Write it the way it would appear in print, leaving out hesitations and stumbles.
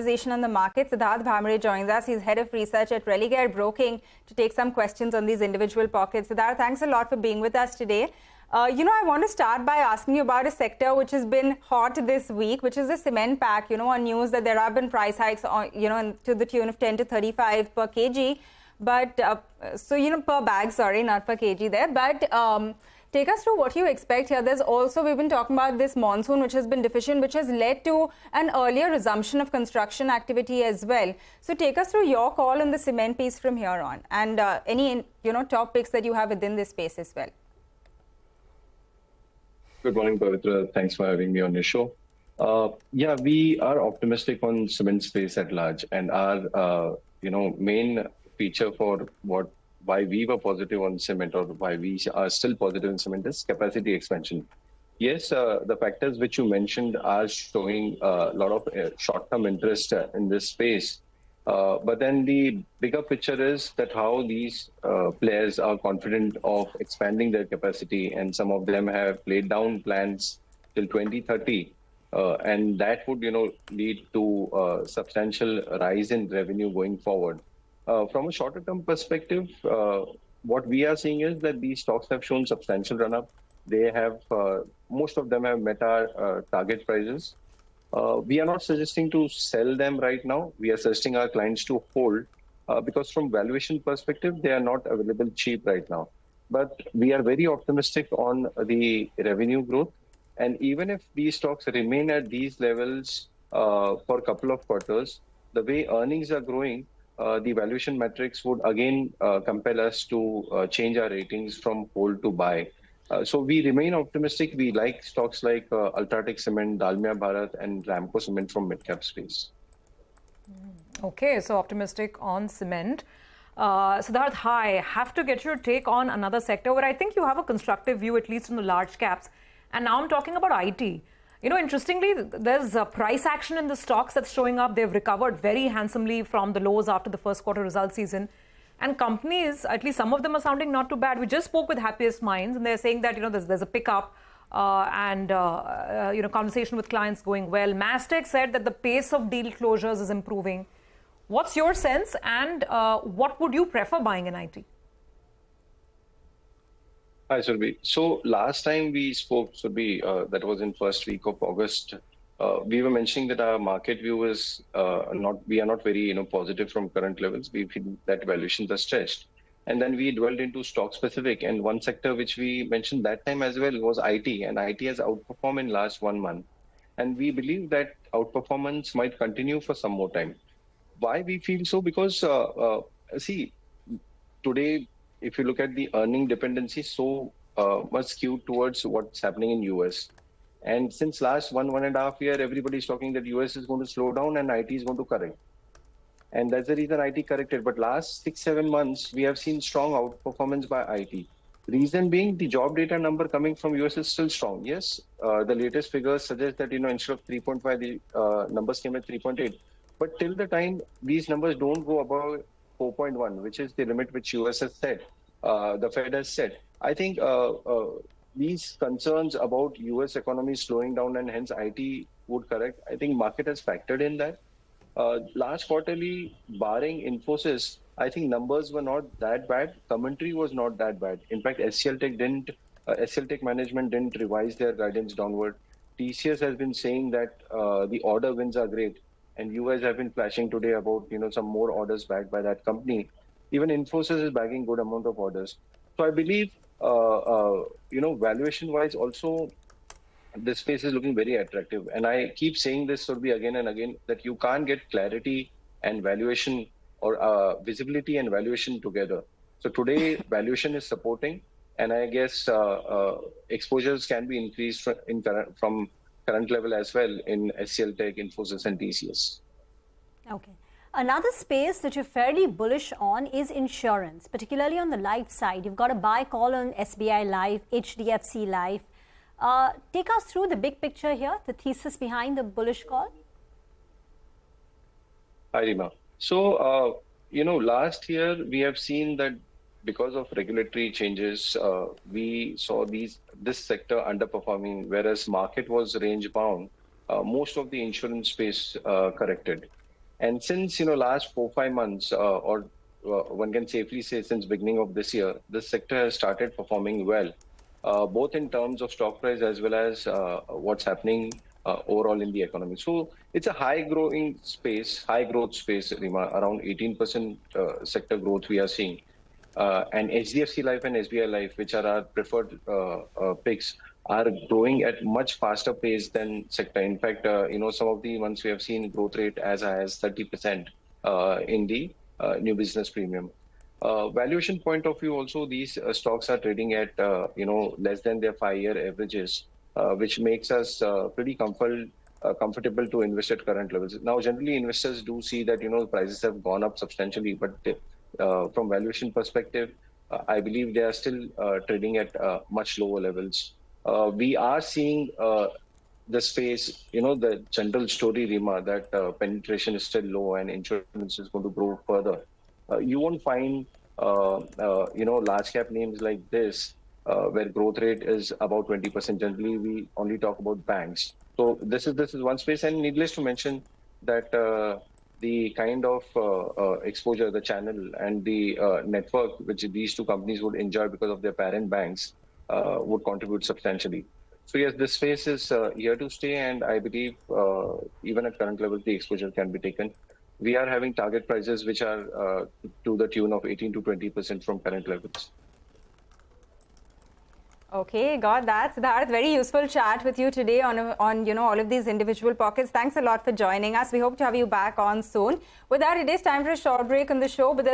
conversation on the market. Siddarth Bhamre joins us. He's head of research at Religare Broking to take some questions on these individual pockets. Siddarth, thanks a lot for being with us today. I want to start by asking you about a sector which has been hot this week, which is the cement pack. On news that there have been price hikes, to the tune of 10 to 35 per kg. But, per bag, sorry, not per kg there. But take us through what you expect here. We've been talking about this monsoon, which has been deficient, which has led to an earlier resumption of construction activity as well. So take us through your call on the cement piece from here on, and any, top picks that you have within this space as well. Good morning, Pavitra. Thanks for having me on your show. We are optimistic on cement space at large, and our main feature for why we were positive on cement, or why we are still positive in cement, is capacity expansion. Yes, the factors which you mentioned are showing a lot of short-term interest in this space. But then the bigger picture is that how these players are confident of expanding their capacity, and some of them have laid down plans till 2030, and that would lead to a substantial rise in revenue going forward. From a shorter term perspective, what we are seeing is that these stocks have shown substantial run-up. They have, most of them have met our target prices. We are not suggesting to sell them right now. We are suggesting our clients to hold, because from valuation perspective, they are not available cheap right now. But we are very optimistic on the revenue growth. And even if these stocks remain at these levels for a couple of quarters, the way earnings are growing, the valuation metrics would again compel us to change our ratings from hold to buy. So we remain optimistic. We like stocks like UltraTech Cement, Dalmia Bharat, and Ramco Cement from mid-cap space. Okay, so optimistic on cement. Siddarth, hi. Have to get your take on another sector where I think you have a constructive view, at least in the large caps. And now I'm talking about IT. Interestingly, there's a price action in the stocks that's showing up. They've recovered very handsomely from the lows after the first quarter result season. And companies, at least some of them, are sounding not too bad. We just spoke with Happiest Minds, and they're saying that there's a pickup and conversation with clients going well. Mastech said that the pace of deal closures is improving. What's your sense, and what would you prefer buying in IT? Hi, Surbhi. So last time we spoke, Surbhi, that was in first week of August. We were mentioning that our market view is we are not very positive from current levels. We feel that valuations are stretched, and then we dwelled into stock specific. And one sector which we mentioned that time as well was IT, and IT has outperformed in last 1 month, and we believe that outperformance might continue for some more time. Why we feel so? Because see, today, if you look at the earning dependency, so much skewed towards what's happening in US. And since last 1.5 years, everybody is talking that US is going to slow down and IT is going to correct. And that's the reason IT corrected. But last 6-7 months, we have seen strong outperformance by IT. Reason being, the job data number coming from US is still strong. Yes, the latest figures suggest that instead of 3.5, the numbers came at 3.8. But till the time these numbers don't go above 4.1, which is the limit which US has set, the Fed has set, I think these concerns about US economy slowing down and hence IT would correct, I think market has factored in that. Last quarterly, barring Infosys, I think numbers were not that bad. Commentary was not that bad. In fact, SCL Tech management didn't revise their guidance downward. TCS has been saying that the order wins are great. And you guys have been flashing today about some more orders backed by that company. Even Infosys is bagging good amount of orders. So I believe valuation-wise also, this space is looking very attractive. And I keep saying this will be again and again, that you can't get clarity and valuation, or visibility and valuation together. So today, valuation is supporting, and I guess exposures can be increased from current level as well in SCL Tech, Infosys, and TCS. Okay. Another space that you're fairly bullish on is insurance, particularly on the life side. You've got a buy call on SBI Life, HDFC Life. Take us through the big picture here, the thesis behind the bullish call. Hi, Rima. So, last year we have seen that because of regulatory changes, we saw this sector underperforming, whereas market was range bound. Most of the insurance space corrected. And since, last 4-5 months, one can safely say since beginning of this year, this sector has started performing well, both in terms of stock price as well as what's happening overall in the economy. So it's a high growth space, Rima, around 18% sector growth we are seeing. And HDFC Life and SBI Life, which are our preferred picks, are growing at much faster pace than sector. In fact, some of the ones we have seen growth rate as high as 30% in the new business premium. Valuation point of view, also these stocks are trading at less than their 5-year averages, which makes us pretty comfortable to invest at current levels. Now, generally, investors do see that prices have gone up substantially, but from valuation perspective, I believe they are still trading at much lower levels. We are seeing the space, the general story, Rima, that penetration is still low and insurance is going to grow further. You won't find, large cap names like this where growth rate is about 20%. Generally, we only talk about banks. So this is one space, and needless to mention that the kind of exposure, the channel, and the network which these two companies would enjoy because of their parent banks would contribute substantially. So yes, this space is here to stay, and I believe even at current levels, the exposure can be taken. We are having target prices which are to the tune of 18 to 20% from current levels. Okay, got that. Siddarth, very useful chat with you today on all of these individual pockets. Thanks a lot for joining us. We hope to have you back on soon. With that, it is time for a short break on the show. But